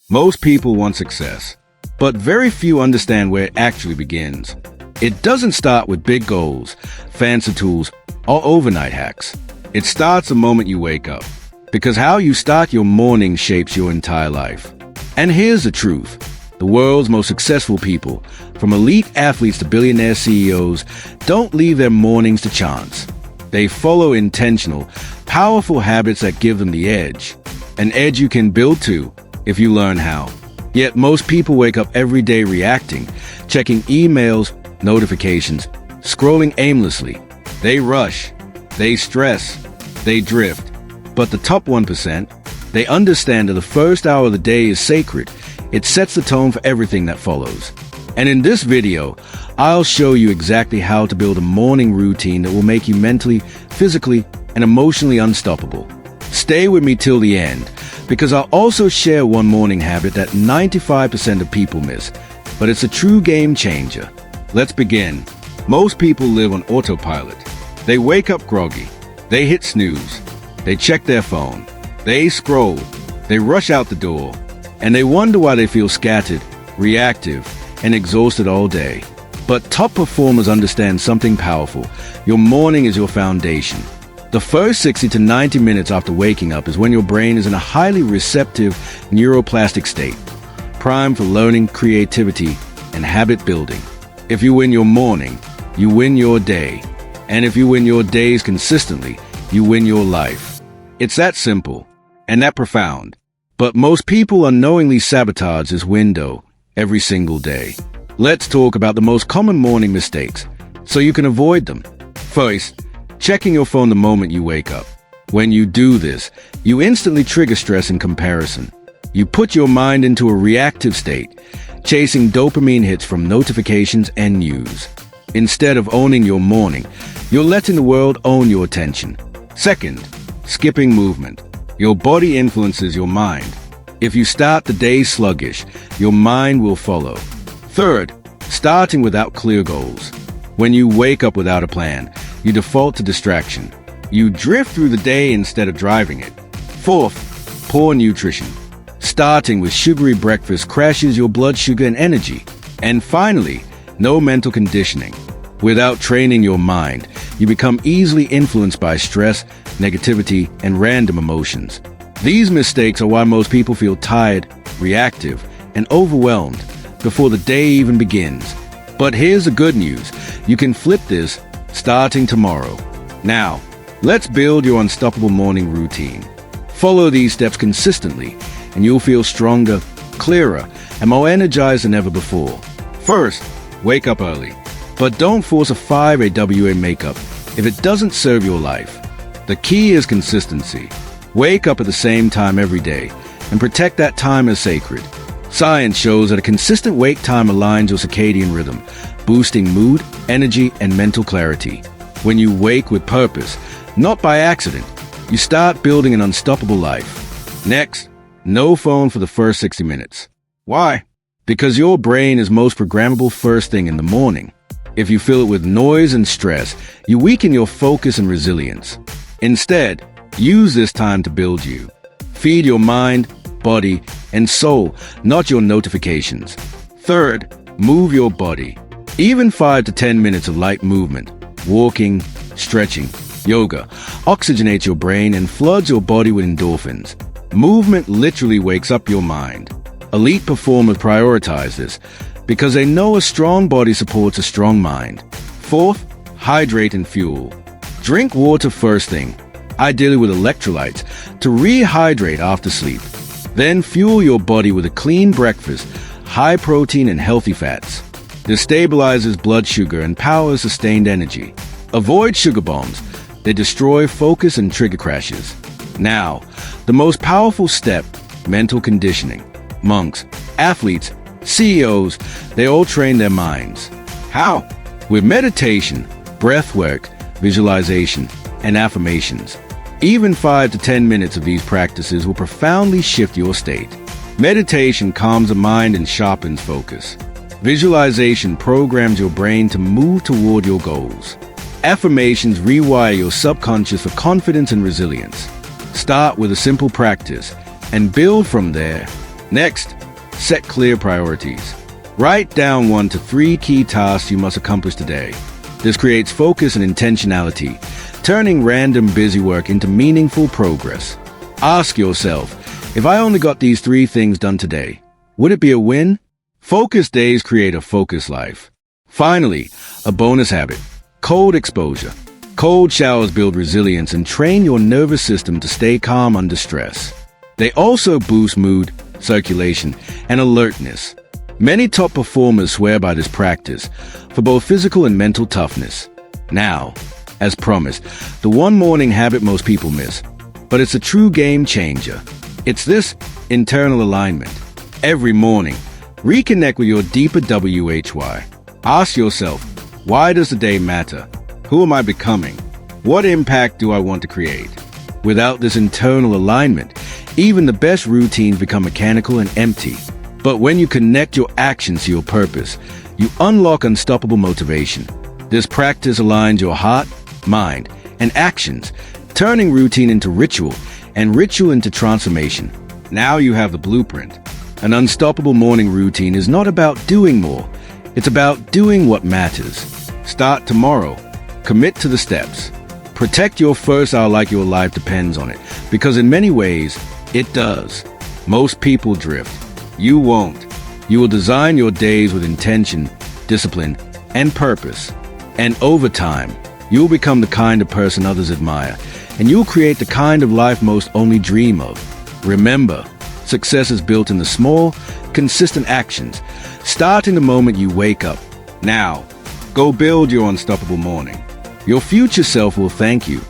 Most people want success, but very few understand where it actually begins. It doesn't start with big goals, fancy tools, or overnight hacks. It starts the moment you wake up, because how you start your morning shapes your entire life. And here's the truth. The world's most successful people, from elite athletes to billionaire CEOs, don't leave their mornings to chance. They follow intentional, powerful habits that give them the edge. An edge you can build to if you learn how. Yet most people wake up every day reacting, checking emails, notifications, scrolling aimlessly. They rush, they stress, they drift. But the top 1%, they understand that the first hour of the day is sacred. It sets the tone for everything that follows. And in this video, I'll show you exactly how to build a morning routine that will make you mentally, physically, and emotionally unstoppable. Stay with me till the end, because I'll also share one morning habit that 95% of people miss, but it's a true game changer. Let's begin. Most people live on autopilot. They wake up groggy. They hit snooze. They check their phone. They scroll. They rush out the door. And they wonder why they feel scattered, reactive, and exhausted all day. But top performers understand something powerful. Your morning is your foundation. The first 60 to 90 minutes after waking up is when your brain is in a highly receptive neuroplastic state, primed for learning, creativity, and habit building. If you win your morning, you win your day. And if you win your days consistently, you win your life. It's that simple and that profound. But most people unknowingly sabotage this window every single day. Let's talk about the most common morning mistakes so you can avoid them. First, checking your phone the moment you wake up. When you do this, you instantly trigger stress and comparison. You put your mind into a reactive state, chasing dopamine hits from notifications and news. Instead of owning your morning, you're letting the world own your attention. Second, skipping movement. Your body influences your mind. If you start the day sluggish, your mind will follow. Third, starting without clear goals. When you wake up without a plan, you default to distraction. You drift through the day instead of driving it. Fourth, poor nutrition. Starting with sugary breakfast crashes your blood sugar and energy. And finally, no mental conditioning. Without training your mind, you become easily influenced by stress, negativity, and random emotions. These mistakes are why most people feel tired, reactive, and overwhelmed before the day even begins. But here's the good news. You can flip this starting tomorrow. Now, let's build your unstoppable morning routine. Follow these steps consistently, and you'll feel stronger, clearer, and more energized than ever before. First, wake up early. But don't force a 5 a.m. makeup if it doesn't serve your life. The key is consistency. Wake up at the same time every day, and protect that time as sacred. Science shows that a consistent wake time aligns your circadian rhythm, boosting mood, energy, and mental clarity. When you wake with purpose, not by accident, you start building an unstoppable life. Next, no phone for the first 60 minutes. Why? Because your brain is most programmable first thing in the morning. If you fill it with noise and stress, you weaken your focus and resilience. Instead, use this time to build you. Feed your mind, body, and soul, not your notifications. Third, move your body. Even 5 to 10 minutes of light movement, walking, stretching, yoga, oxygenates your brain and floods your body with endorphins. Movement literally wakes up your mind. Elite performers prioritize this because they know a strong body supports a strong mind. Fourth, hydrate and fuel. Drink water first thing, ideally with electrolytes, to rehydrate after sleep. Then fuel your body with a clean breakfast, high protein and healthy fats. This stabilizes blood sugar and powers sustained energy. Avoid sugar bombs. They destroy focus and trigger crashes. Now, the most powerful step, mental conditioning. Monks, athletes, CEOs, they all train their minds. How? With meditation, breath work, visualization, and affirmations. Even 5 to 10 minutes of these practices will profoundly shift your state. Meditation calms the mind and sharpens focus. Visualization programs your brain to move toward your goals. Affirmations rewire your subconscious for confidence and resilience. Start with a simple practice and build from there. Next, set clear priorities. Write down 1 to 3 key tasks you must accomplish today. This creates focus and intentionality, turning random busy work into meaningful progress. Ask yourself, if I only got these 3 things done today, would it be a win? Focus days create a focused life. Finally, a bonus habit: cold exposure. Cold showers build resilience and train your nervous system to stay calm under stress. They also boost mood, circulation, and alertness. Many top performers swear by this practice for both physical and mental toughness. Now, as promised, the one morning habit most people miss, but it's a true game changer. It's this internal alignment. Every morning, reconnect with your deeper WHY. Ask yourself, why does the day matter? Who am I becoming? What impact do I want to create? Without this internal alignment, even the best routines become mechanical and empty. But when you connect your actions to your purpose, you unlock unstoppable motivation. This practice aligns your heart, mind, and actions, turning routine into ritual and ritual into transformation. Now you have the blueprint. An unstoppable morning routine is not about doing more. It's about doing what matters. Start tomorrow. Commit to the steps. Protect your first hour like your life depends on it, because in many ways, it does. Most people drift. You won't. You will design your days with intention, discipline, and purpose. And over time, you'll become the kind of person others admire, and you'll create the kind of life most only dream of. Remember, success is built in the small, consistent actions, starting the moment you wake up. Now, go build your unstoppable morning. Your future self will thank you.